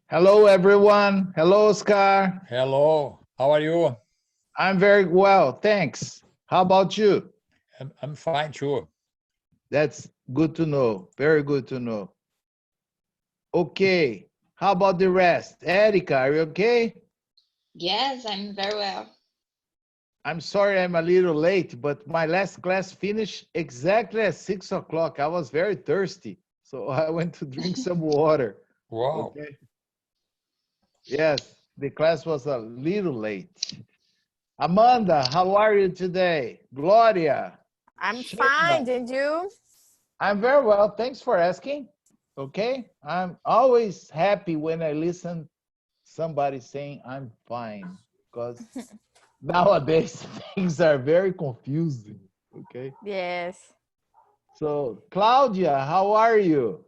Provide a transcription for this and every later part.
Hello, everyone. Hello, Oscar. Hello, how are you? I'm very well, thanks. How about you? I'm fine too. That's good to know. Very good to know. Okay. How about the rest? Erica, are you okay? Yes, I'm very well. I'm sorry I'm a little late, but my last class finished exactly at 6 o'clock. I was very thirsty, so I went to drink some water. Wow. Okay. Yes, the class was a little late. Amanda, how are you today? Gloria. I'm Sheila. fine, and you? I'm very well. Thanks for asking. Okay. I'm always happy when I listen somebody saying I'm fine because nowadays things are very confusing. Okay. Yes. So, Claudia, how are you?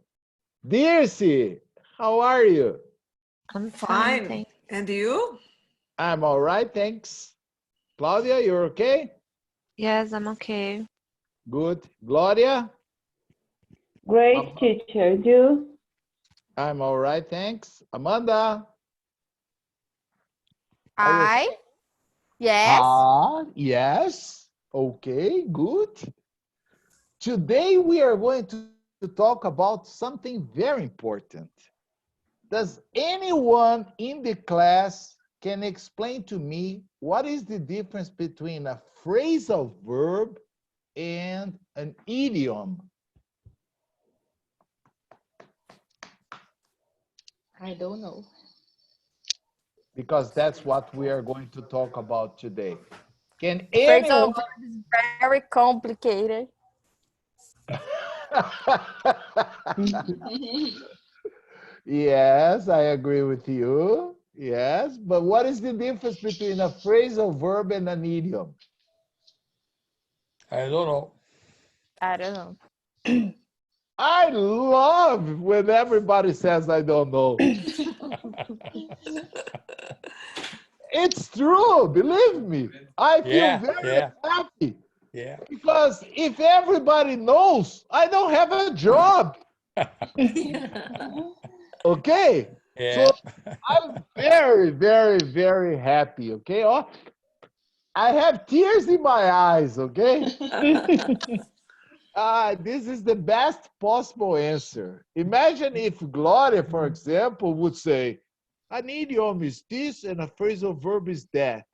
Dirce, how are you? I'm fine. And you? I'm all right. Thanks. Claudia, you're okay? Yes, I'm okay. Good. Gloria? Great teacher, you? I'm all right. Thanks. Amanda? I? Yes. Yes. Okay, good. Today we are going to talk about something very important. Does anyone in the class can explain to me what is the difference between a phrasal verb and an idiom? I don't know. Because that's what we are going to talk about today. Can Phrasal anyone? verb is very complicated. Yes, I agree with you. Yes, but what is the difference between a phrasal verb and an idiom? I don't know. I don't know. I love when everybody says I don't know. It's true, believe me. I feel very happy. Yeah. Because if everybody knows, I don't have a job. Okay? Yeah. So I'm very, very, very happy. Okay? Oh, I have tears in my eyes. Okay? This is the best possible answer. Imagine if Gloria, for example, would say, an idiom is this and a phrasal verb is that.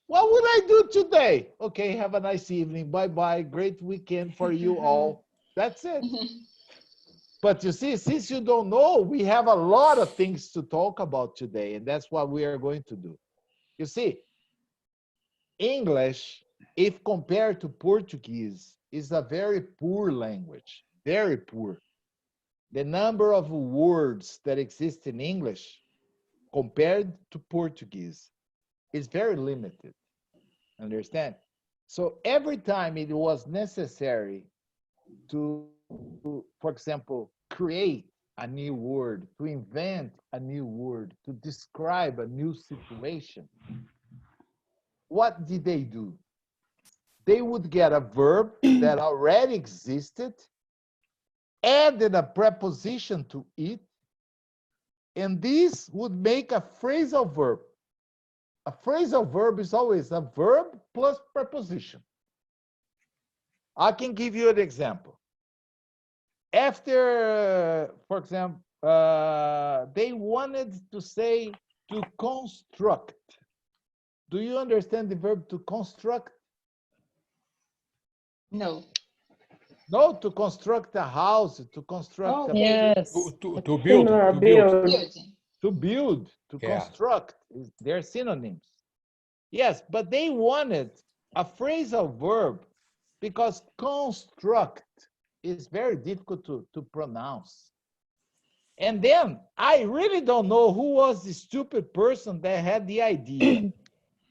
What would I do today? Okay, have a nice evening. Bye-bye. Great weekend for you all. That's it. But you see, since you don't know, we have a lot of things to talk about today, and that's what we are going to do. You see, English, if compared to Portuguese, is a very poor language, very poor. The number of words that exist in English compared to Portuguese is very limited. Understand? So every time it was necessary to, for example, create a new word, to invent a new word, to describe a new situation, what did they do? They would get a verb that already existed, added a preposition to it, and this would make a phrasal verb. A phrasal verb is always a verb plus preposition. I can give you an example. After, for example, they wanted to say to construct. Do you understand the verb to construct? No. No, to construct a house, to construct Yes. To build. Similar To build. build. Building. to build, to construct. They're synonyms. Yes, but they wanted a phrasal verb because construct is very difficult to pronounce. And then I really don't know who was the stupid person that had the idea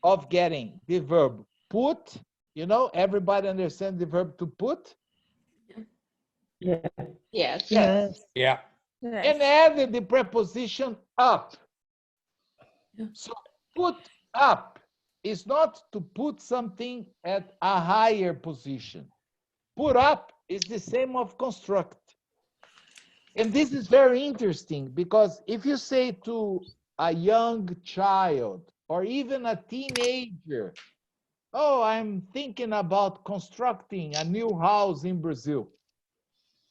of getting the verb put. You know, everybody understand the verb to put? Yes. Yes. Yes. Yeah. And added the preposition up. So put up is not to put something at a higher position. Put up is the same of construct. And this is very interesting because if you say to a young child or even a teenager, oh, I'm thinking about constructing a new house in Brazil,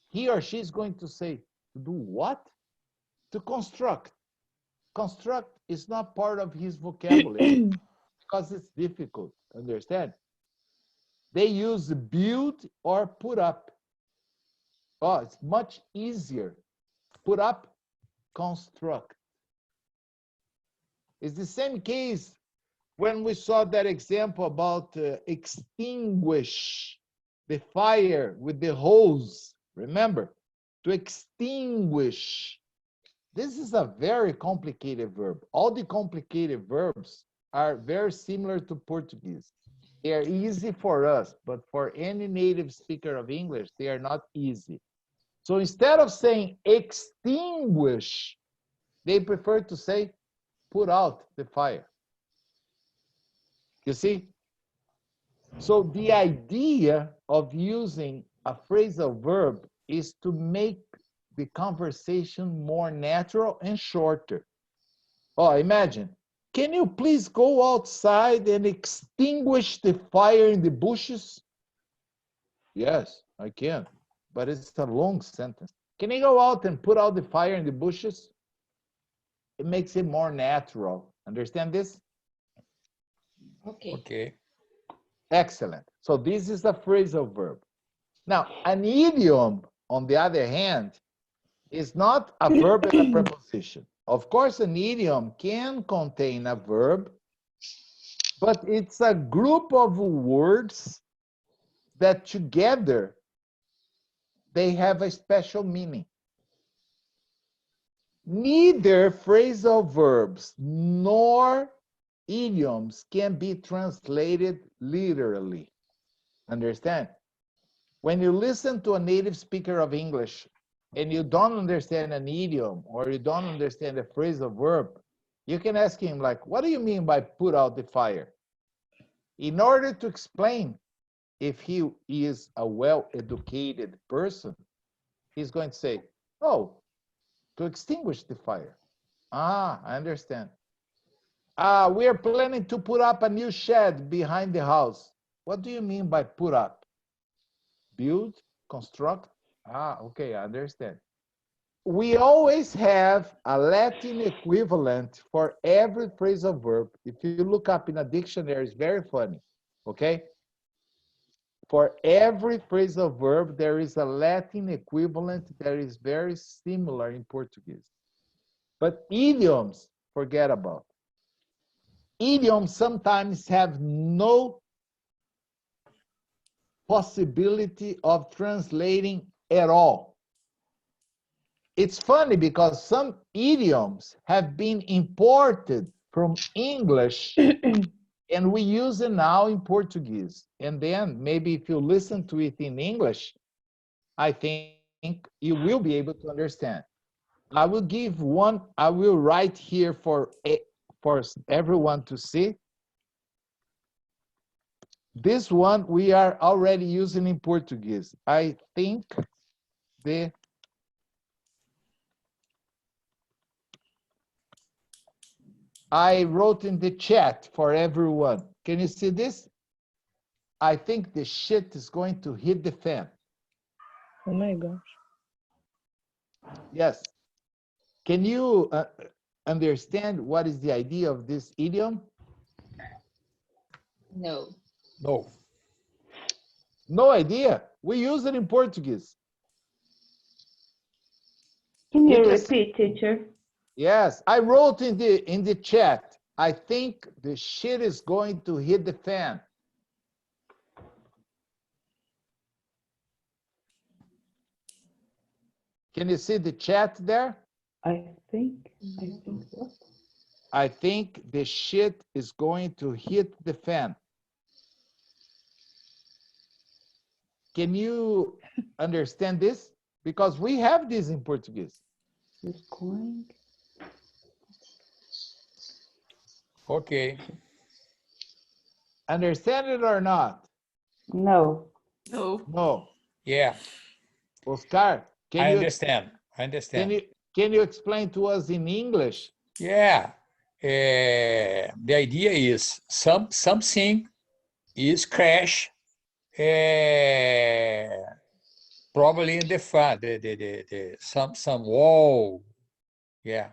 he or she is going to say, to do what? To construct. Construct is not part of his vocabulary because it's difficult, understand? They use build or put up. Oh, it's much easier. Put up, construct. It's the same case when we saw that example about extinguish the fire with the hose. Remember, to extinguish. This is a very complicated verb. All the complicated verbs are very similar to Portuguese. They are easy for us, but for any native speaker of English, they are not easy. So instead of saying extinguish, they prefer to say put out the fire. You see? So the idea of using a phrasal verb is to make the conversation more natural and shorter. Oh, imagine. Can you please go outside and extinguish the fire in the bushes? Yes, I can, but it's a long sentence. Can you go out and put out the fire in the bushes? It makes it more natural. Understand this? Okay. Okay. Excellent. So this is a phrasal verb. Now, an idiom, on the other hand, is not a verb and a preposition. Of course, an idiom can contain a verb, but it's a group of words that together they have a special meaning. Neither phrasal verbs nor idioms can be translated literally. Understand? When you listen to a native speaker of English and you don't understand an idiom or you don't understand a phrasal verb, you can ask him like, what do you mean by put out the fire? In order to explain if he is a well-educated person, he's going to say, oh, to extinguish the fire. Ah, I understand. We are planning to put up a new shed behind the house. What do you mean by put up? Build, construct? Ah, okay, I understand. We always have a Latin equivalent for every phrasal verb. If you look up in a dictionary, it's very funny, okay? For every phrasal verb, there is a Latin equivalent that is very similar in Portuguese. But idioms, forget about. Idioms sometimes have no possibility of translating at all. It's funny because some idioms have been imported from English and we use it now in Portuguese. And then maybe if you listen to it in English, I think you will be able to understand. I will give one, I will write here for everyone to see. This one we are already using in Portuguese. I think I wrote in the chat for everyone. Can you see this? I think the shit is going to hit the fan. Oh my gosh. Yes. Can you understand what is the idea of this idiom? No. No. No idea. We use it in Portuguese. Can you It is- repeat, teacher? Yes, I wrote in the chat. I think the shit is going to hit the fan. Can you see the chat there? I think what? I think the shit is going to hit the fan. Can you understand this? Because we have this in Portuguese. Is going. Okay. Understand it or not? No. No. No. Yeah. Oscar, can I you understand. I understand. Can you explain to us in English? Yeah. The idea is something is crash, probably in the front, some wall. Yeah.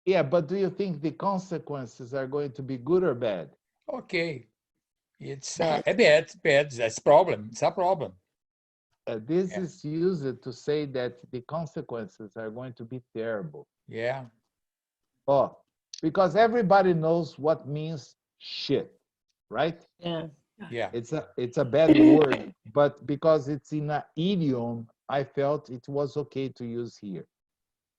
Yeah, but do you think the consequences are going to be good or bad? Okay. It's a bad. That's problem. It's a problem. This Yeah. is used to say that the consequences are going to be terrible. Yeah. Oh, because everybody knows what means shit, right? Yeah. Yeah. It's a bad word, but because it's in an idiom, I felt it was okay to use here.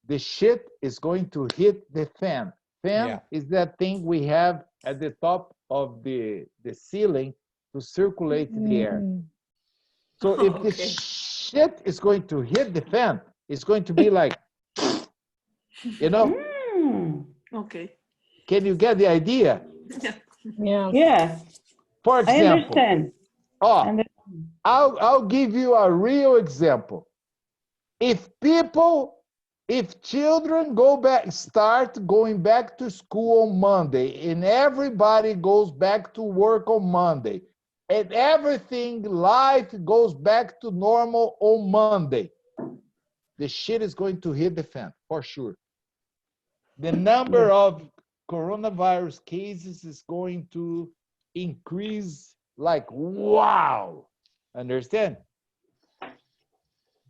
The shit is going to hit the fan. Fan Yeah. is that thing we have at the top of the ceiling to circulate the air. So if the Okay. shit is going to hit the fan, it's going to be like, you know, Okay. can you get the idea? Yeah. Yeah, For I example, understand. oh, I'll give you a real example. If children start going back to school on Monday, and everybody goes back to work on Monday, and everything, life goes back to normal on Monday, the shit is going to hit the fan, for sure. The number of coronavirus cases is going to increase like, wow. Understand?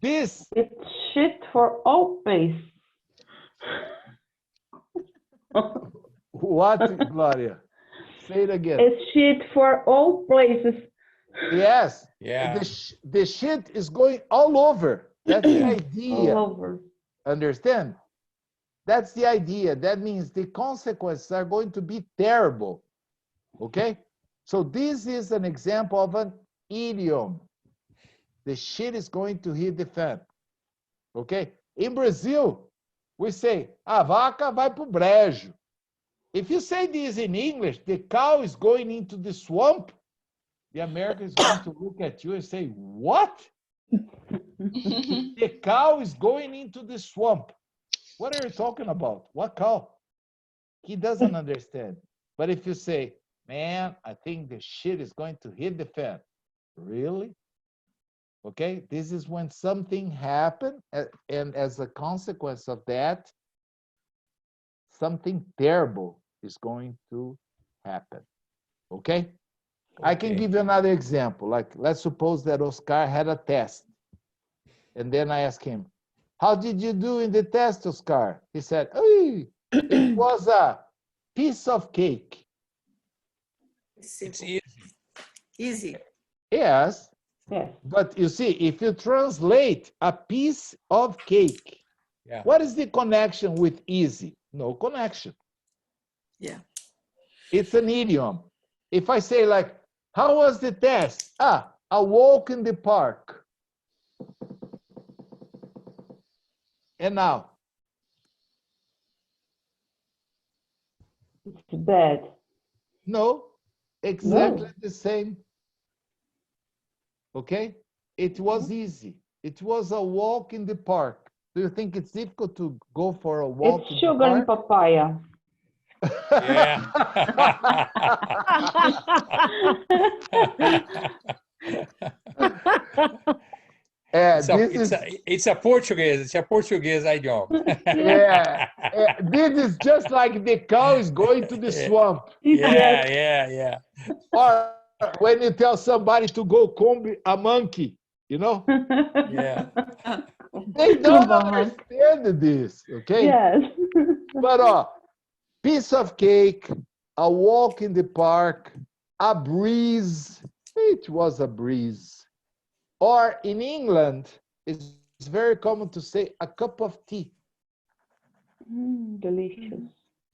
This, It's shit for all place. what, Gloria? Say it again. It's shit for all places. Yes. Yeah. The shit is going all over. That's the All idea. over. Understand? That's the idea. That means the consequences are going to be terrible. Okay? So this is an example of an idiom. The shit is going to hit the fan. Okay? In Brazil, we say, a vaca vai pro brejo. If you say this in English, the cow is going into the swamp, the American is going to look at you and say, what? The cow is going into the swamp. What are you talking about? What cow? He doesn't understand. But if you say, man, I think the shit is going to hit the fan. Really? Okay, this is when something happened, and as a consequence of that, something terrible is going to happen. Okay? I can give you another example. Like, let's suppose that Oscar had a test. And then I asked him, how did you do in the test, Oscar? He said, "Hey, it was a piece of cake." It's It's simple. easy. Easy. Yes, Yes. but you see, if you translate a piece of cake, Yeah. what is the connection with easy? No connection. Yeah. It's an idiom. If I say like, how was the test? Ah, a walk in the park. And now, It's bad. no, exactly the same. Okay? It was easy. It was a walk in the park. Do you think it's difficult to go for a walk It's in the sugar and park? papaya. Yeah. It's a Portuguese. It's a Portuguese idiom. Yeah. This is just like the cow is going to the swamp. Yeah. Or when you tell somebody to go comb a monkey, you know? Yeah. They don't understand this, okay? Yes. But piece of cake, a walk in the park, a breeze. It was a breeze. Or in England, it's very common to say a cup of tea. Delicious.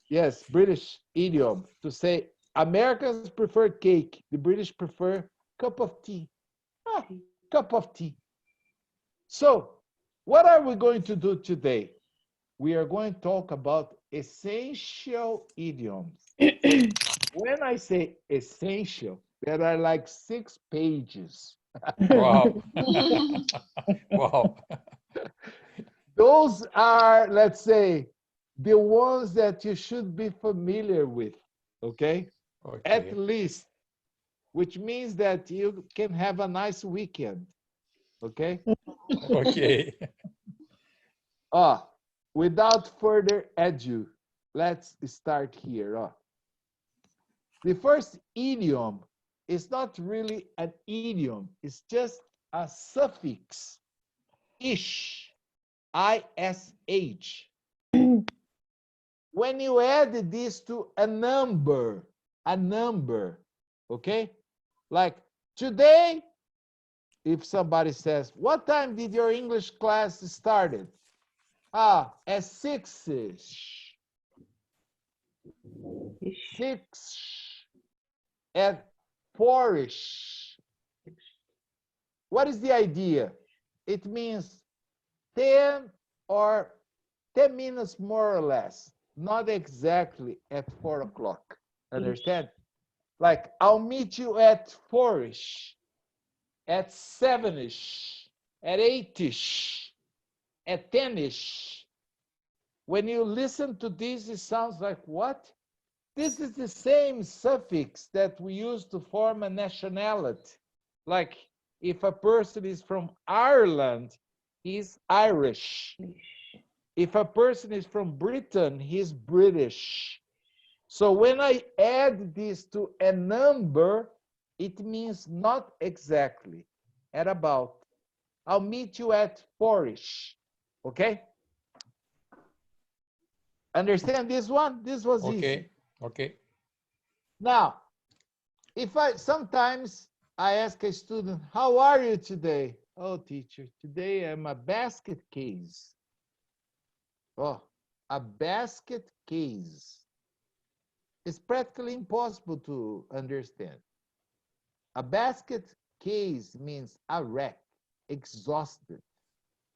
Yes, British idiom to say Americans prefer cake. The British prefer cup of tea. Ah, cup of tea. So, what are we going to do today? We are going to talk about essential idioms. When I say essential, there are like 6 pages. Wow. Wow. Those are, let's say, the ones that you should be familiar with, okay? Okay. At least, which means that you can have a nice weekend, okay? Okay. Without further ado, let's start here. The first idiom is not really an idiom, it's just a suffix, ish, ish. When you add this to a number, okay? Like today, if somebody says, what time did your English class started? At 6-ish. 6 at 4-ish. What is the idea? It means 10 or 10 minutes more or less, not exactly at 4 o'clock. Understand? Like, I'll meet you at 4-ish, at 7-ish, at 8-ish, at 10-ish. When you listen to this, it sounds like what? This is the same suffix that we use to form a nationality. Like, if a person is from Ireland, he's Irish. If a person is from Britain, he's British. So when I add this to a number, it means not exactly, at about. I'll meet you at 4-ish, okay? Understand this one? This was easy. Okay. Okay. Now, sometimes I ask a student, how are you today? Oh, teacher, today I'm a basket case. Oh, a basket case. It's practically impossible to understand. A basket case means a wreck, exhausted.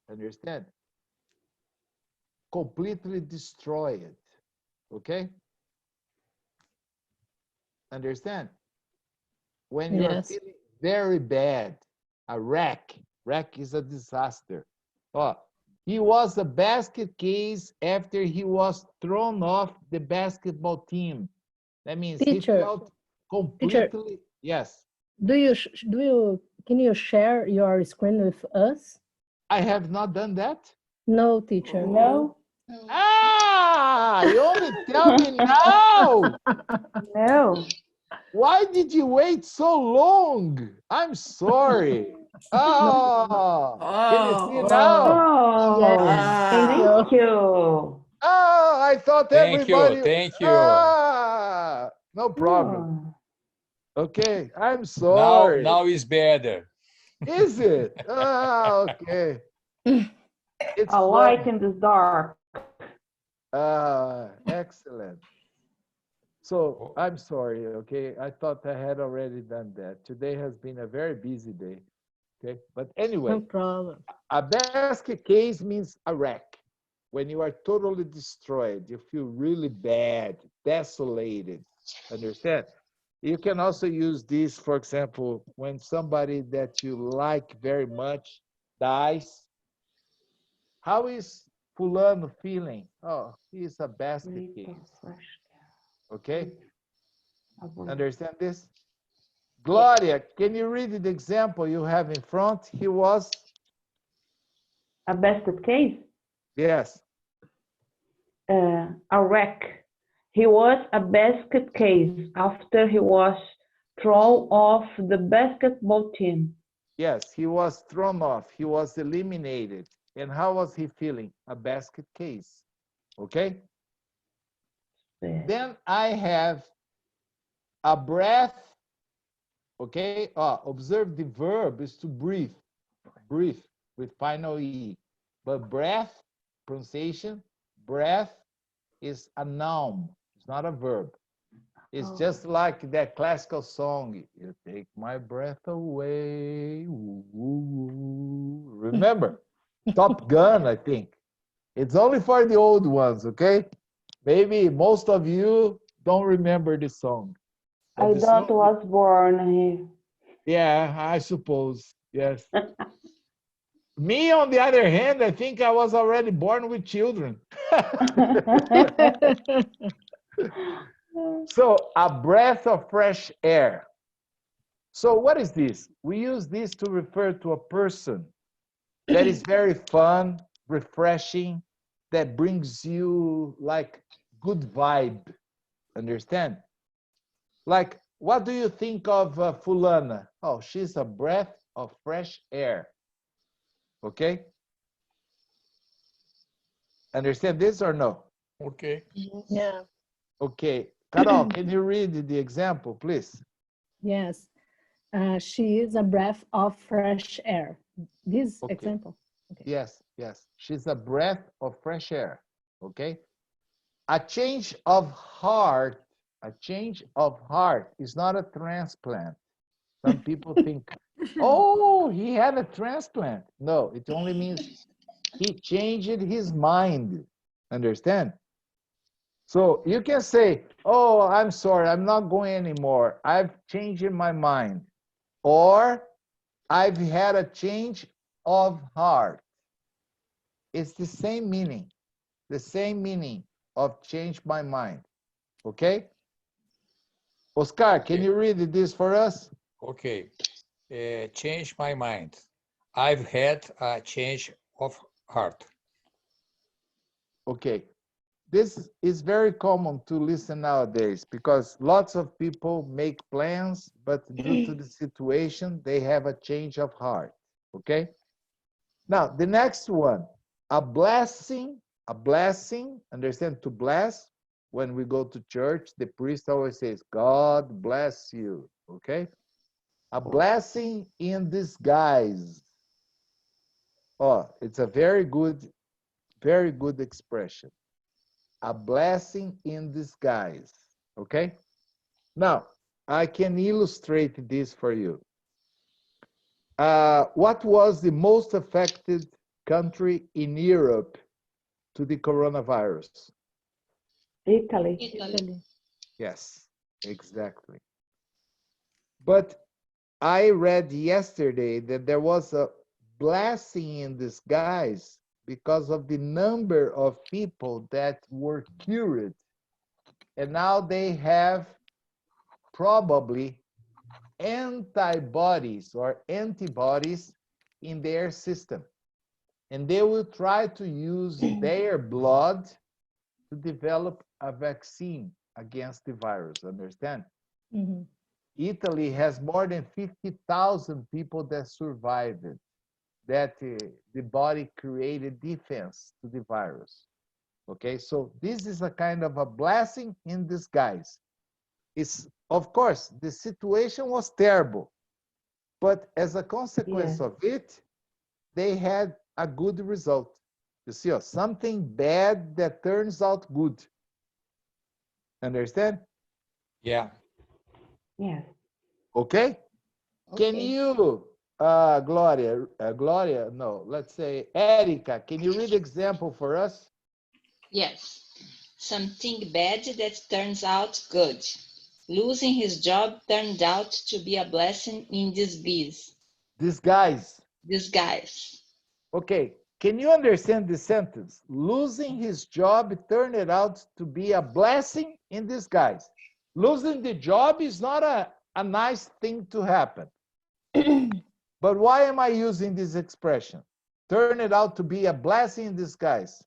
Understand? Completely destroyed. Okay? Understand? When you're feeling very bad, a wreck. Wreck is a disaster. Oh, he was a basket case after he was thrown off the basketball team. That means Teacher, he felt completely. teacher, Yes. Can you share your screen with us? I have not done that. No, teacher. No. You only tell me now. No. Why did you wait so long? I'm sorry. Can you see now? Oh, Yes, thank you. thank you. I thought Thank everybody. you. Thank you. No problem. Okay, I'm Now, sorry. now is better. Is it? Okay. It's A light funny. in the dark. Excellent. So I'm sorry, okay? I thought I had already done that. Today has been a very busy day, okay? But anyway, No problem. a basket case means a wreck. When you are totally destroyed, you feel really bad, desolated, understand? You can also use this, for example, when somebody that you like very much dies. How is Fulano feeling? Oh, he's a basket case. Okay? Understand this? Gloria, can you read the example you have in front? He was? A basket case? Yes. A wreck. He was a basket case after he was thrown off the basketball team. Yes, he was thrown off. He was eliminated. And how was he feeling? A basket case. Okay? Then I have a breath. Okay? Observe the verb is to breathe. Breathe with final E. But breath, pronunciation, breath is a noun. It's not a verb. It's just like that classical song, you take my breath away. Ooh, ooh, ooh. Remember? Top Gun, I think. It's only for the old ones, okay? Maybe most of you don't remember the song. But I the thought song, was born here. yeah, I suppose, yes. Me, on the other hand, I think I was already born with children. So, a breath of fresh air. So, what is this? We use this to refer to a person that is very fun, refreshing, that brings you like good vibe. Understand? Like, what do you think of Fulana? Oh, she's a breath of fresh air. Okay? Understand this or no? Okay. Yeah. Okay. Carol, can you read the example, please? Yes. She is a breath of fresh air. This Okay. example. Okay. Yes, yes. She's a breath of fresh air. Okay? A change of heart is not a transplant. Some people think, oh, he had a transplant. No, it only means he changed his mind. Understand? So you can say, oh, I'm sorry, I'm not going anymore. I've changed my mind. Or I've had a change of heart. It's the same meaning of change my mind. Okay? Oscar, can you read this for us? Okay. Change my mind. I've had a change of heart. Okay. This is very common to listen nowadays because lots of people make plans, but due to the situation, they have a change of heart. Okay? Now, the next one, a blessing, understand, to bless. When we go to church, the priest always says, God bless you. Okay? A blessing in disguise. Oh, it's a very good expression. A blessing in disguise. Okay? Now, I can illustrate this for you. What was the most affected country in Europe to the coronavirus? Italy. Italy. Yes, exactly. But I read yesterday that there was a blessing in disguise because of the number of people that were cured. And now they have probably antibodies in their system. And they will try to use their blood to develop a vaccine against the virus, understand? Mhm. Italy has more than 50,000 people that survived it, that the body created defense to the virus. Okay, so this is a kind of a blessing in disguise. It's, of course, the situation was terrible, but as a consequence of it, they had a good result. You see, something bad that turns out good. Understand? Yeah. Yes. Okay? Can Okay. you, Gloria, no, let's say, Erica, can you read the example for us? Yes. Something bad that turns out good. Losing his job turned out to be a blessing in disguise. Disguise. Disguise. Okay, can you understand the sentence? Losing his job turned out to be a blessing in disguise. Losing the job is not a nice thing to happen. But why am I using this expression? Turn it out to be a blessing in disguise.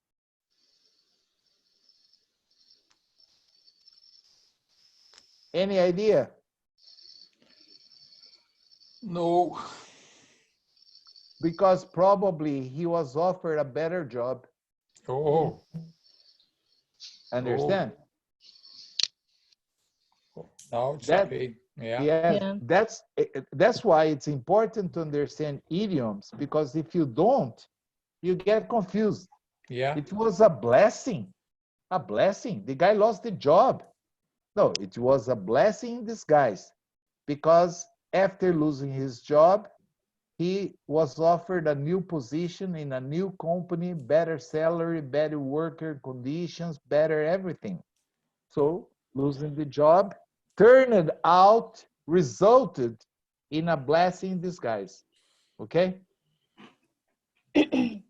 Any idea? No. Because probably he was offered a better job. Oh. Understand? Oh. Now it's That, okay. Yeah. yes, Yeah. that's why it's important to understand idioms, because if you don't, you get confused. Yeah. It was a blessing. A blessing. The guy lost the job. No, it was a blessing in disguise, because after losing his job, he was offered a new position in a new company, better salary, better worker conditions, better everything. So losing the job resulted in a blessing in disguise. Okay? A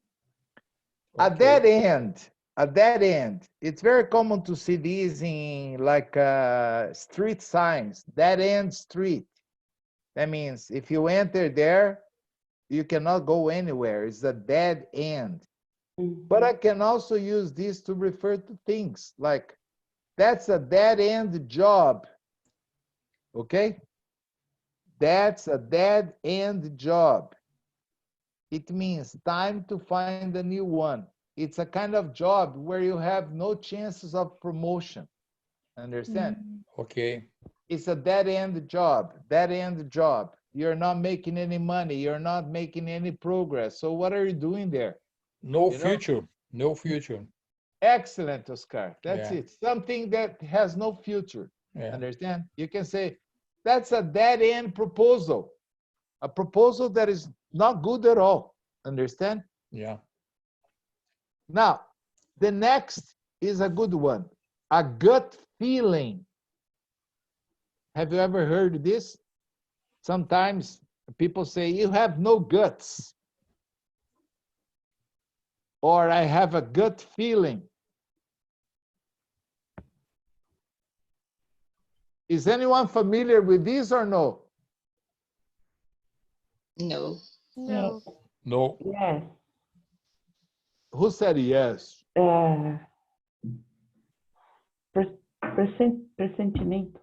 dead end. It's very common to see these in like street signs, dead end street. That means if you enter there, you cannot go anywhere. It's a dead end. But I can also use this to refer to things like that's a dead end job. Okay? That's a dead end job. It means time to find a new one. It's a kind of job where you have no chances of promotion. Understand? Okay. It's a dead end job. Dead end job. You're not making any money. You're not making any progress. So what are you doing there? No You know? future. No future. Excellent, Oscar. That's Yeah. it. Something that has no future. Yeah. Understand? You can say that's a dead end proposal. A proposal that is not good at all. Understand? Yeah. Now, the next is a good one. A gut feeling. Have you ever heard this? Sometimes people say, you have no guts. Or I have a gut feeling. Is anyone familiar with this or no? No. No. No. Yes. Who said yes? Pressentimento.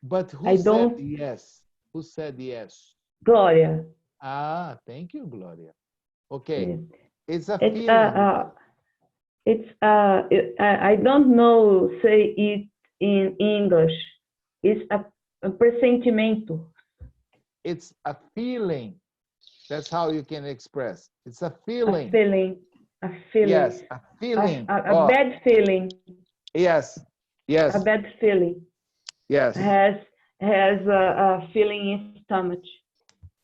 But who I said don't- yes? Who said yes? Gloria. Ah, thank you, Gloria. Okay, Yes. it's a It's feeling. I don't know say it in English. It's a pressentimento. It's a feeling. That's how you can express. It's a A feeling. feeling. A feeling. Yes, a feeling. A Oh, bad feeling. yes, yes, A bad feeling. yes. Has a feeling in stomach.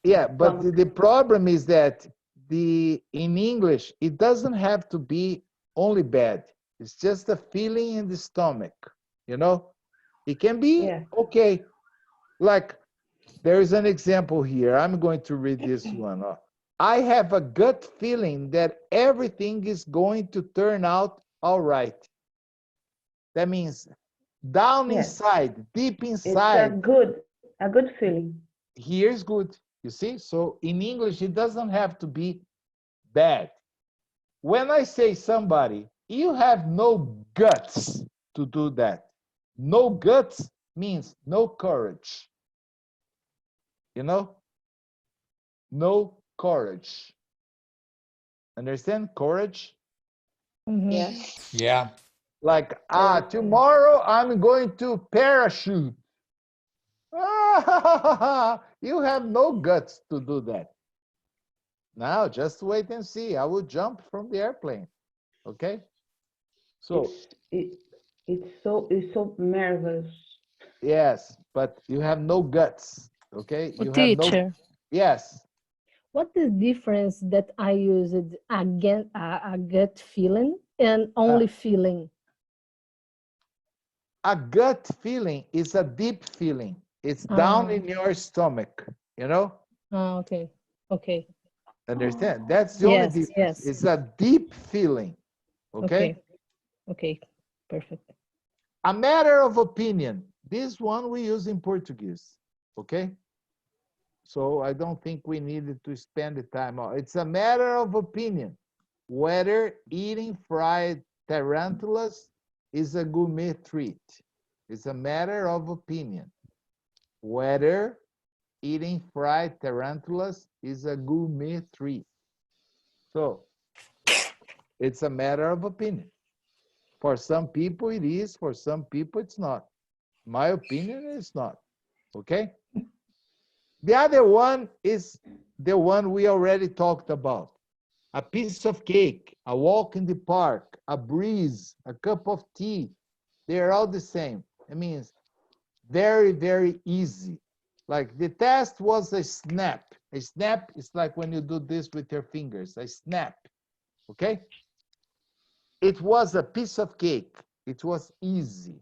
Yeah, but Stomach. the problem is that in English, it doesn't have to be only bad. It's just a feeling in the stomach, you know? It can be Yeah. okay. Like, there is an example here. I'm going to read this one. I have a gut feeling that everything is going to turn out all right. That means down Yes. inside, deep It's inside, a good feeling. here's good. You see? So in English, it doesn't have to be bad. When I say somebody, you have no guts to do that. No guts means no courage. You know? No courage. Understand? Courage? Yes. Yeah. Like, tomorrow I'm going to parachute. You have no guts to do that. Now, just wait and see. I will jump from the airplane. Okay? So, It's so marvelous. yes, but you have no guts. Okay? You have no. Teacher, Yes. what the difference that I used again a gut feeling and only feeling? A gut feeling is a deep feeling. It's down in your stomach, you know? Okay. Okay. Understand? That's the only Yes, difference. yes. It's a deep feeling. Okay? Okay. Perfect. A matter of opinion. This one we use in Portuguese. Okay? So I don't think we needed to spend the time on. It's a matter of opinion whether eating fried tarantulas is a gourmet treat. It's a matter of opinion whether eating fried tarantulas is a gourmet treat. So it's a matter of opinion. For some people it is, for some people it's not. My opinion is not. Okay? The other one is the one we already talked about. A piece of cake, a walk in the park, a breeze, a cup of tea. They're all the same. It means very, very easy. Like the test was a snap. A snap is like when you do this with your fingers, a snap. Okay? It was a piece of cake. It was easy.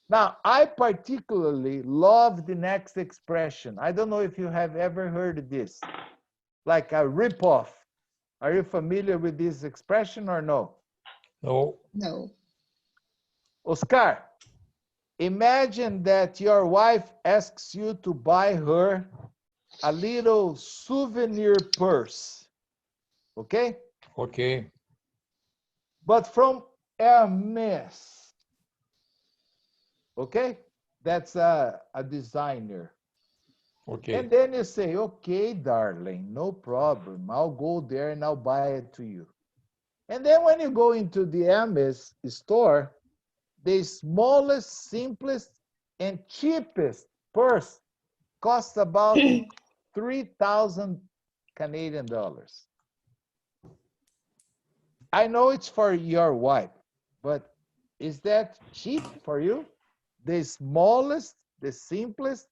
Now, I particularly love the next expression. I don't know if you have ever heard this. Like a rip-off. Are you familiar with this expression or no? No. No. Oscar, imagine that your wife asks you to buy her a little souvenir purse, okay? Okay. But from Hermes, okay? That's a designer. Okay. And then you say, okay, darling, no problem. I'll go there and I'll buy it to you. And then when you go into the Hermes store, the smallest, simplest, and cheapest purse costs about 3,000 Canadian dollars. I know it's for your wife, but is that cheap for you? The smallest, the simplest,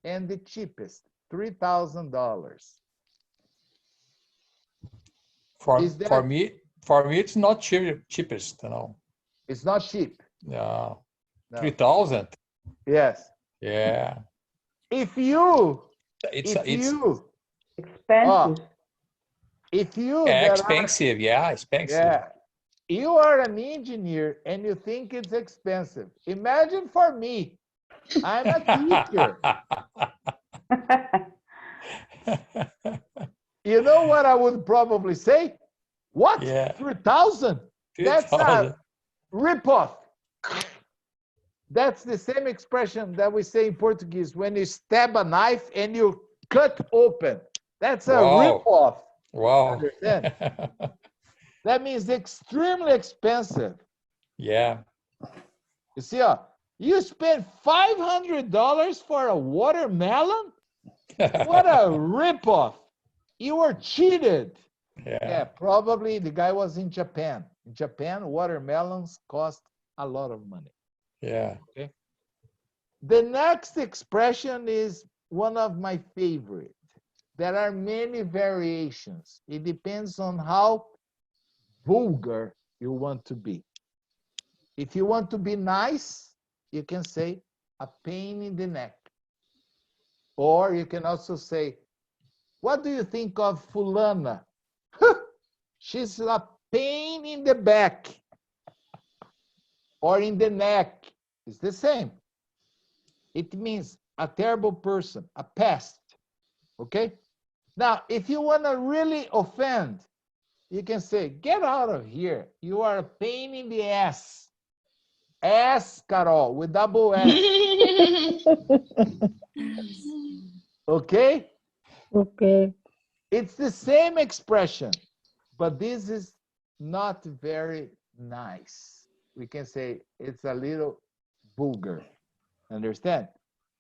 and the cheapest, $3,000. For me, it's not cheapest, you know. It's not cheap. Yeah. No. 3,000. Yes. Yeah. If you Expensive. if you expensive, expensive. You are an engineer and you think it's expensive. Imagine for me, I'm a teacher. You know what I would probably say? What? Yeah. 3,000? That's a 3,000. ripoff. That's the same expression that we say in Portuguese when you stab a knife and you cut open. That's a ripoff. Wow. Understand? That means extremely expensive. Yeah. You see, you spend $500 for a watermelon? What a ripoff. You were cheated. Yeah, probably the guy was in Japan. In Japan, watermelons cost a lot of money. Yeah. Okay. The next expression is one of my favorite. There are many variations. It depends on how vulgar you want to be. If you want to be nice, you can say a pain in the neck. Or you can also say, what do you think of Fulana? She's a pain in the back or in the neck. It's the same. It means a terrible person, a pest. Okay? Now, if you want to really offend, you can say, get out of here. You are a pain in the ass. Ass, Carol, with double S. Okay? Okay. It's the same expression, but this is not very nice. We can say it's a little vulgar. Understand?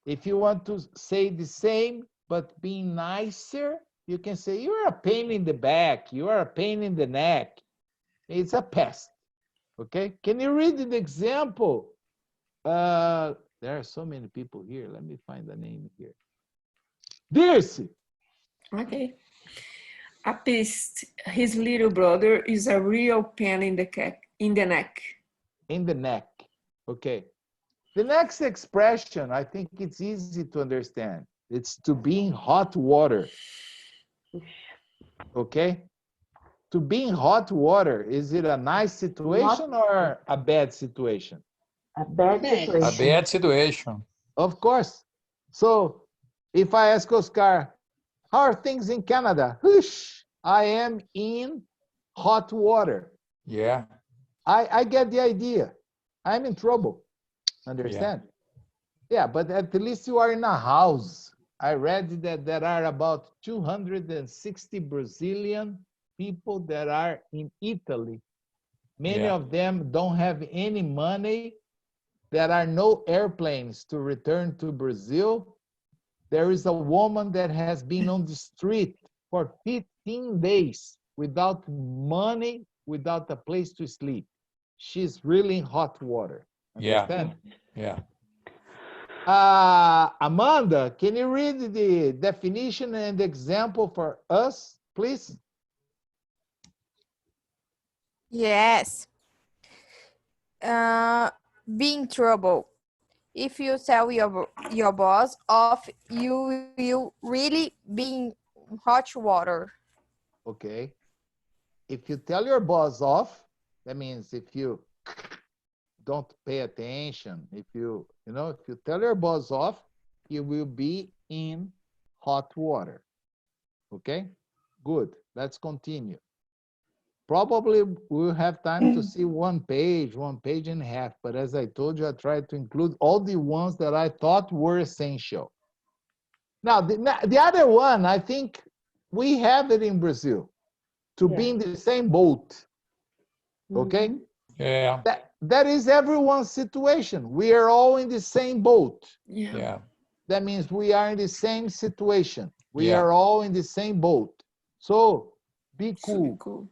If you want to say the same, but being nicer, you can say, you're a pain in the back. You are a pain in the neck. It's a pest. Okay? Can you read the example? There are so many people here. Let me find the name here. Dirce. Okay. A pest, his little brother, is a real pain in the neck. In the neck. Okay. The next expression, I think it's easy to understand. It's to be in hot water. Okay? To be in hot water, is it a nice situation or a bad situation? A bad situation. A bad situation. Of course. So if I ask Oscar, how are things in Canada? Whoosh, I am in hot water. Yeah. I get the idea. I'm in trouble. Understand? Yeah, but at least you are in a house. I read that there are about 260 Brazilian people that are in Italy. Many of them don't have any money. There are no airplanes to return to Brazil. There is a woman that has been on the street for 15 days without money, without a place to sleep. She's really in hot water. Understand? Yeah. Amanda, can you read the definition and example for us, please? Yes. Be in trouble. If you tell your boss off, you will really be in hot water. Okay. if you tell your boss off, that means if you don't pay attention, if you tell your boss off, you will be in hot water. Okay? Good. Let's continue. Probably we'll have time to see one page and a half, but as I told you, I tried to include all the ones that I thought were essential. Now, the other one, I think we have it in Brazil, to be in the same boat. Okay? Yeah. That is everyone's situation. We are all in the same boat. Yeah. That means we are in the same situation. We Yeah. are all in the same boat. So be So cool.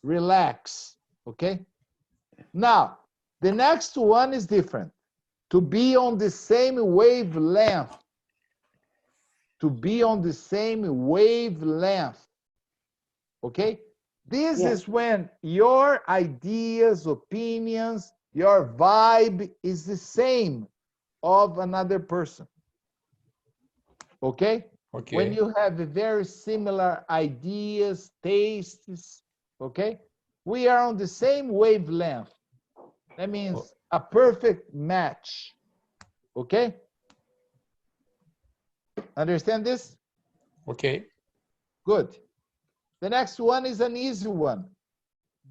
Relax. Okay? Now, the next one is different. To be on the same wavelength. To be on the same wavelength. Okay? This is when your ideas, opinions, your vibe is the same of another person. Okay? Okay. When you have very similar ideas, tastes, okay? We are on the same wavelength. That means a perfect match. Okay? Understand this? Okay. Good. The next one is an easy one,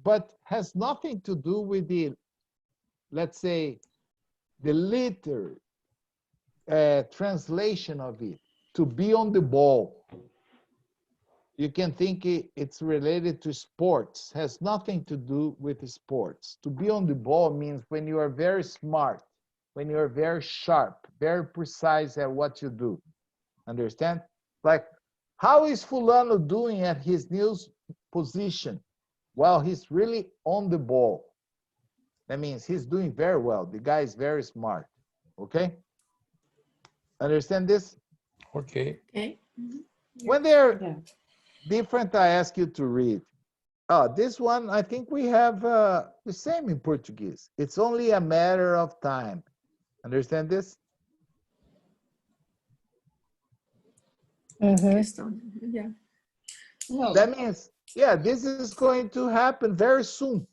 but has nothing to do with the, let's say, the literal translation of it. To be on the ball. You can think it's related to sports, has nothing to do with sports. To be on the ball means when you are very smart, when you are very sharp, very precise at what you do. Understand? Like, how is Fulano doing at his new position? Well, he's really on the ball. That means he's doing very well. The guy is very smart. Okay? Understand this? Okay. Okay. When they're different, I ask you to read. Oh, this one, I think we have the same in Portuguese. It's only a matter of time. Understand this? Yeah. No. That means, yeah, this is going to happen very soon.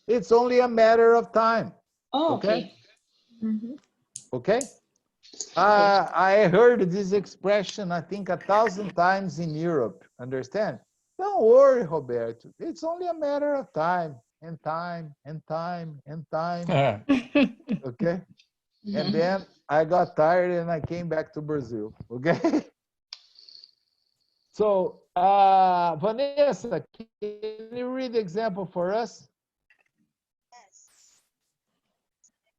It's only a matter of time. Oh, Okay? okay. Okay? I heard this expression, I think, 1,000 times in Europe. Understand? Don't worry, Roberto. It's only a matter of time, and time, and time, and time. Okay? And then I got tired and I came back to Brazil. Okay? So, Vanessa, can you read the example for us?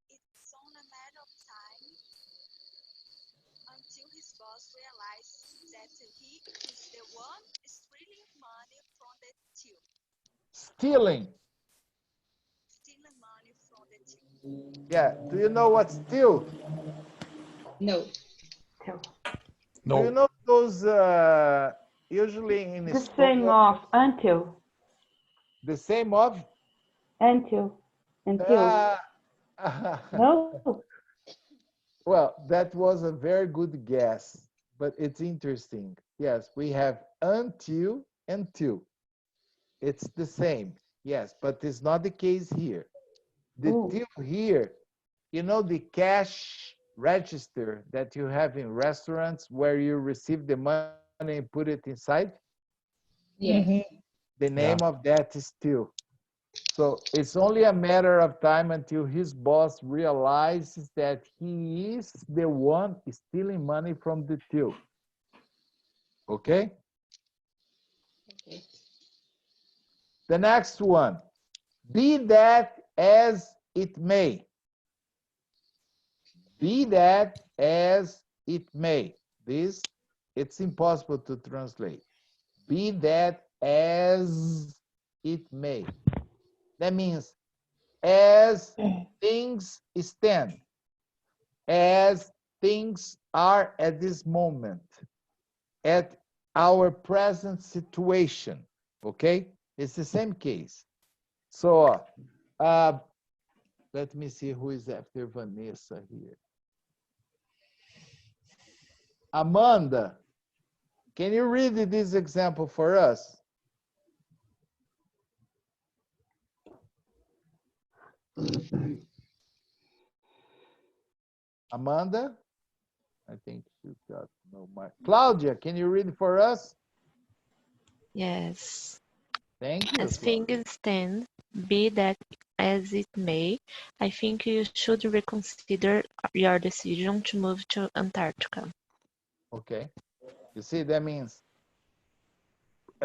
It's only a matter of time until his boss realizes that he is the one stealing money from the till. Stealing. Stealing money from the till. Yeah. Do you know what steal? No. Do you know those usually in The school, same of until. the same of? Until. No. Well, that was a very good guess, but it's interesting. Yes, we have until and till. It's the same. Yes, but it's not the case here. The till here, you know, the cash register that you have in restaurants where you receive the money and put it inside? Yes. The name of that is till. So it's only a matter of time until his boss realizes that he is the one stealing money from the till. Okay? Okay. The next one. Be that as it may. Be that as it may. This, it's impossible to translate. Be that as it may. That means as things stand, as things are at this moment, at our present situation, okay? It's the same case. So, let me see who is after Vanessa here. Amanda, can you read this example for us? Amanda? I think she's got no mic. Claudia, can you read for us? Yes. Thank you. As Claudia. things stand, be that as it may, I think you should reconsider your decision to move to Antarctica. Okay. You see, that means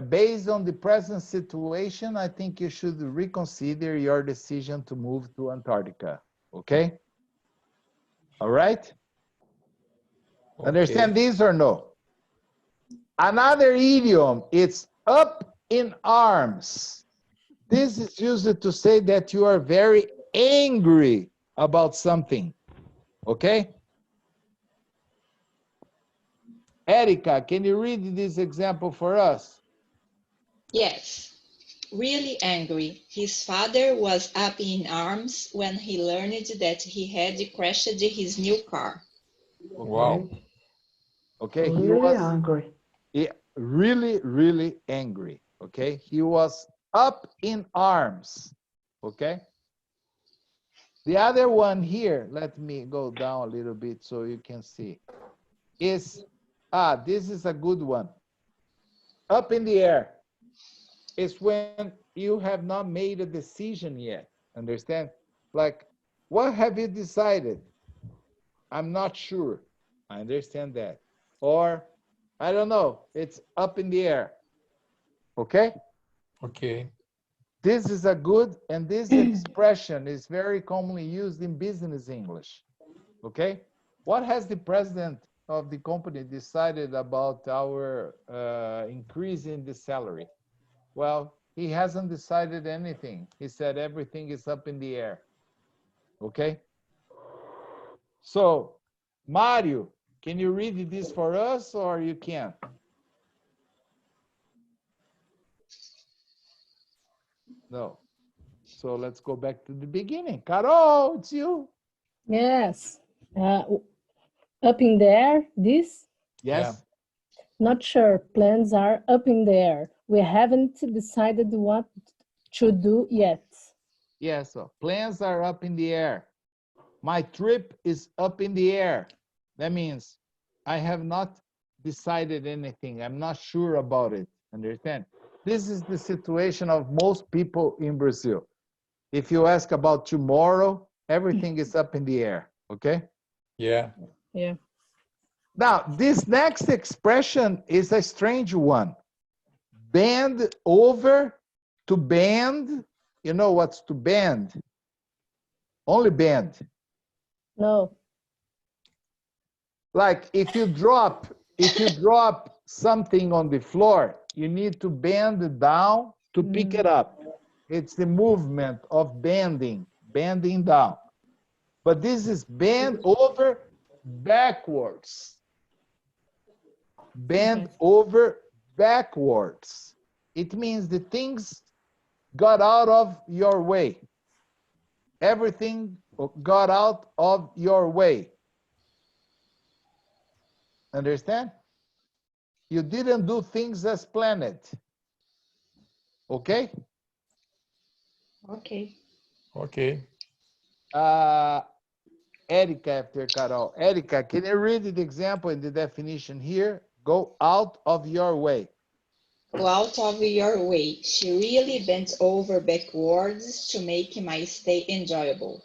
based on the present situation, I think you should reconsider your decision to move to Antarctica. Okay? All right? Understand this or no? Another idiom, it's up in arms. This is used to say that you are very angry about something. Okay? Erica, can you read this example for us? Yes. Really angry, his father was up in arms when he learned that he had crashed his new car. Okay. Wow. Okay, he Really was angry. really, really angry. Okay, he was up in arms. Okay. The other one here, let me go down a little bit so you can see, is, this is a good one. Up in the air. It's when you have not made a decision yet. Understand? Like, what have you decided? I'm not sure. I understand that. Or, I don't know. It's up in the air. Okay? Okay. This is a good, and this expression is very commonly used in business English. Okay? What has the president of the company decided about our increase in the salary? Well, he hasn't decided anything. He said everything is up in the air. Okay? So, Mario, can you read this for us or you can't? No. So let's go back to the beginning. Carol, it's you. Yes. Up in there, this? Yes. Not sure. Plans are up in the air. We haven't decided what to do yet. Yes. So plans are up in the air. My trip is up in the air. That means I have not decided anything. I'm not sure about it. Understand? This is the situation of most people in Brazil. If you ask about tomorrow, everything is up in the air. Okay? Yeah. Yeah. Now, this next expression is a strange one. Bend over, to bend. You know what's to bend? Only bend. No. Like if you drop something on the floor, you need to bend it down to pick it up. It's the movement of bending down. But this is bend over backwards. Bend over backwards. It means the things got out of your way. Everything got out of your way. Understand? You didn't do things as planned. Okay? Okay. Okay. Erica after Carol. Erica, can you read the example in the definition here? Go out of your way. Go out of your way. She really bent over backwards to make my stay enjoyable.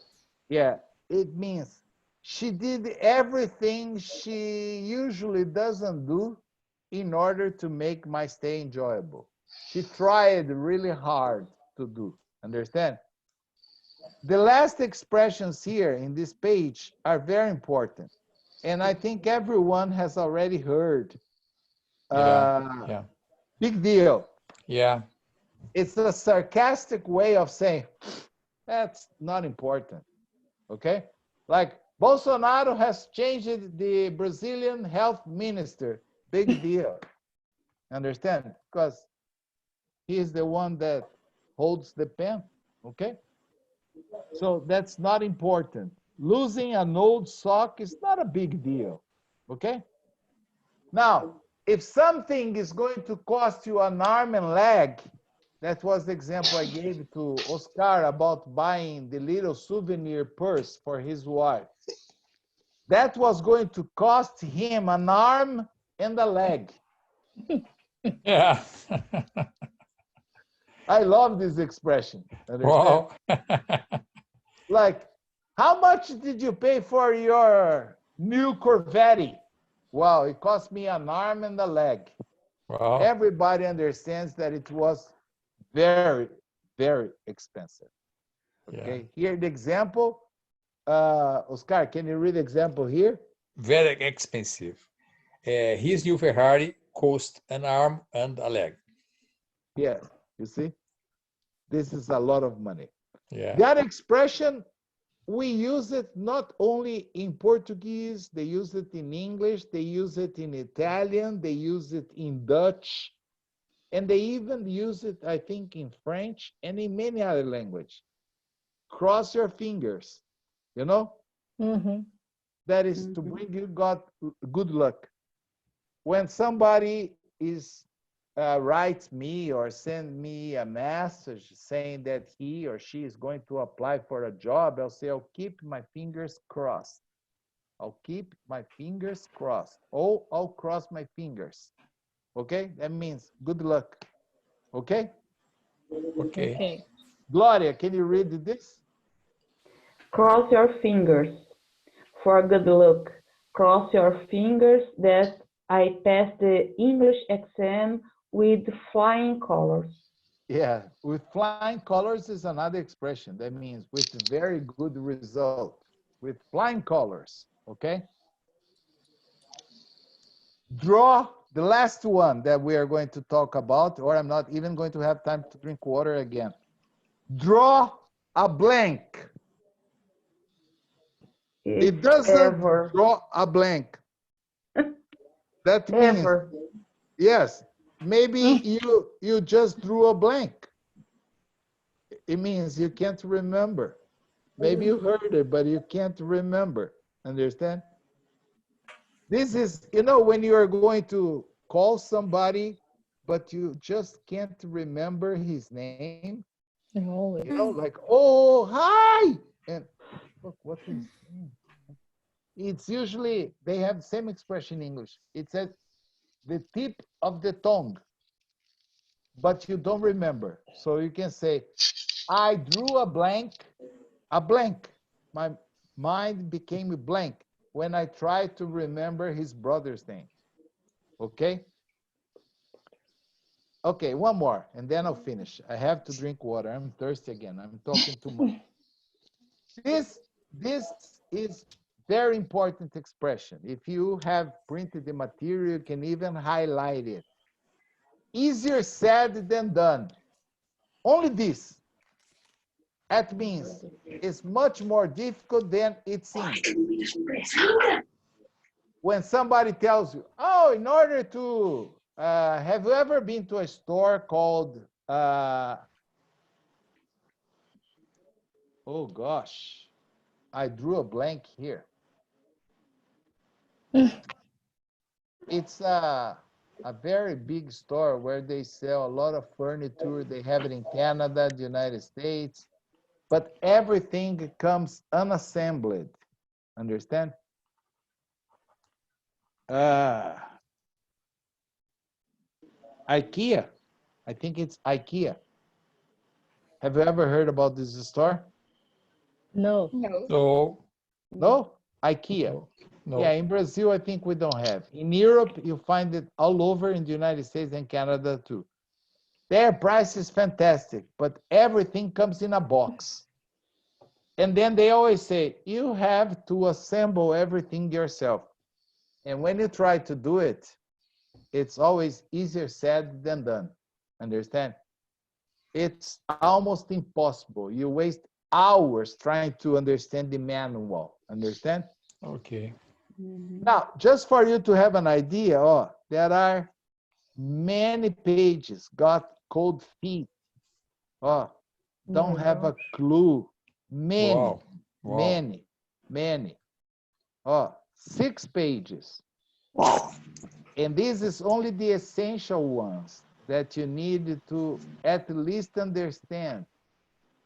Yeah, it means she did everything she usually doesn't do in order to make my stay enjoyable. She tried really hard to do. Understand? The last expressions here in this page are very important. And I think everyone has already heard. Yeah. Big deal. Yeah. It's a sarcastic way of saying, that's not important. Okay? Like, Bolsonaro has changed the Brazilian health minister. Big deal. Understand? Because he is the one that holds the pen. Okay? So that's not important. Losing an old sock is not a big deal. Okay? Now, if something is going to cost you an arm and leg, that was the example I gave to Oscar about buying the little souvenir purse for his wife. that was going to cost him an arm and a leg. Yeah. I love this expression. Understand? Wow. Like, how much did you pay for your new Corvette? Wow, it cost me an arm and a leg. Wow. Everybody understands that it was very, very expensive. Okay, here the example. Oscar, can you read the example here? Very expensive. His new Ferrari cost an arm and a leg. Yeah, you see? This is a lot of money. Yeah. That expression, we use it not only in Portuguese, they use it in English, they use it in Italian, they use it in Dutch, and they even use it, I think, in French and in many other languages. Cross your fingers, you know? That is to bring you good luck. When somebody writes me or send me a message saying that he or she is going to apply for a job, I'll say, I'll keep my fingers crossed. I'll keep my fingers crossed. Oh, I'll cross my fingers. Okay? That means good luck. Okay? Okay. Gloria, can you read this? Cross your fingers for good luck. Cross your fingers that I pass the English exam with flying colors. Yeah, with flying colors is another expression. That means with very good result. With flying colors, okay? Draw, the last one that we are going to talk about, or I'm not even going to have time to drink water again. Draw a blank. It doesn't draw a blank. That means, yes, maybe you just drew a blank. It means you can't remember. Maybe you heard it, but you can't remember. Understand? This is, you know, when you are going to call somebody, but you just can't remember his name. Oh, You know, like, oh, hi. And look, what is it's usually, they have the same expression in English. It's at the tip of the tongue, but you don't remember. So you can say, I drew a blank. My mind became a blank when I tried to remember his brother's name. Okay? Okay, one more, and then I'll finish. I have to drink water. I'm thirsty again. I'm talking too much. This is very important expression. If you have printed the material, you can even highlight it. Easier said than done. Only this. That means it's much more difficult than it seems. When somebody tells you, oh, in order to, have you ever been to a store called, oh gosh, I drew a blank here. It's a very big store where they sell a lot of furniture. They have it in Canada, the United States, but everything comes unassembled. Understand? IKEA. I think it's IKEA. Have you ever heard about this store? no. No. No? IKEA. No. Yeah, in Brazil, I think we don't have. In Europe, you find it all over in the United States and Canada too. Their price is fantastic, but everything comes in a box. And then they always say, you have to assemble everything yourself. And when you try to do it, it's always easier said than done. Understand? It's almost impossible. You waste hours trying to understand the manual. Understand? Okay. Now, just for you to have an idea, there are many pages, got cold feet. Don't have a clue. Many, many. 6 pages. And this is only the essential ones that you need to at least understand,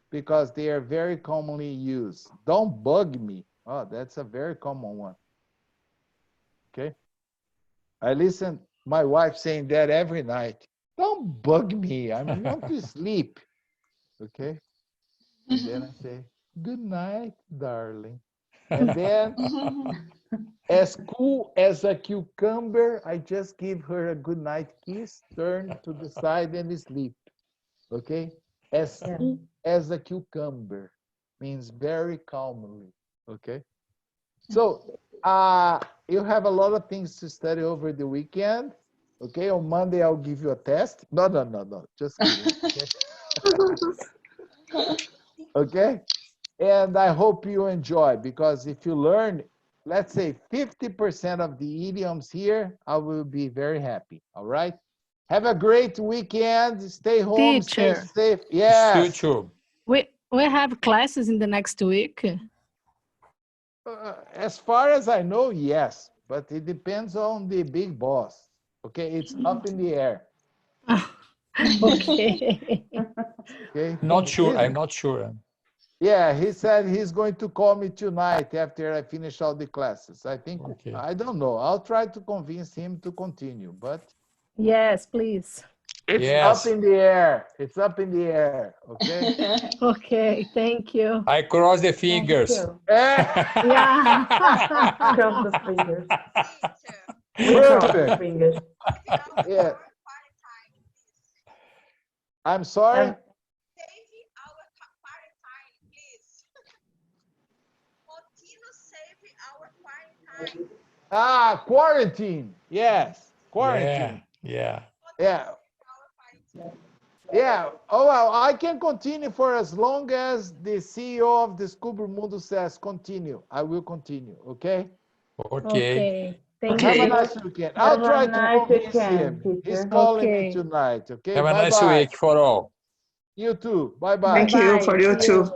because they are very commonly used. Don't bug me. That's a very common one. okay? I listen my wife saying that every night. Don't bug me, I want to sleep, okay? And then I say, good night, darling. And then, as cool as a cucumber, I just give her a good night kiss, turn to the side and sleep, okay? As cool as a cucumber means very calmly, okay? So you have a lot of things to study over the weekend, okay? On Monday, I'll give you a test. No, just kidding, okay? Okay? And I hope you enjoy, because if you learn, let's say 50% of the idioms here, I will be very happy, all right? Have a great weekend. Stay home, stay Teacher. safe. Yes. Future. We have classes in the next week. As far as I know, yes, but it depends on the big boss. Okay, it's up in the air. Okay. Okay. Not sure. I'm not sure. Yeah, he said he's going to call me tonight after I finish all the classes. I think, Okay. I don't know. I'll try to convince him to continue, but Yes, please. it's Yes. up in the air. It's up in the air. Okay. Okay, thank you. I cross the Thank fingers. you. Yeah. Cross the fingers. Teacher, We cross the Perfect. fingers. save Yeah. our quarantine, please. I'm sorry. Um, Save our quarantine, please. Continue save our quarantine. Quarantine. Yes, quarantine. Yeah. Yeah. Yeah. Oh, well, I can continue for as long as the CEO of Descubra Mundo says continue. I will continue, okay? Okay. Okay, thank Have a you. nice weekend. I'll Have try a to nice convince weekend, him. He's teacher. calling me Okay. tonight, okay? Have a nice Bye-bye. week for all. You too. Bye-bye. Thank you Bye-bye. for you See too. you.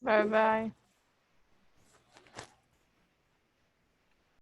Bye bye.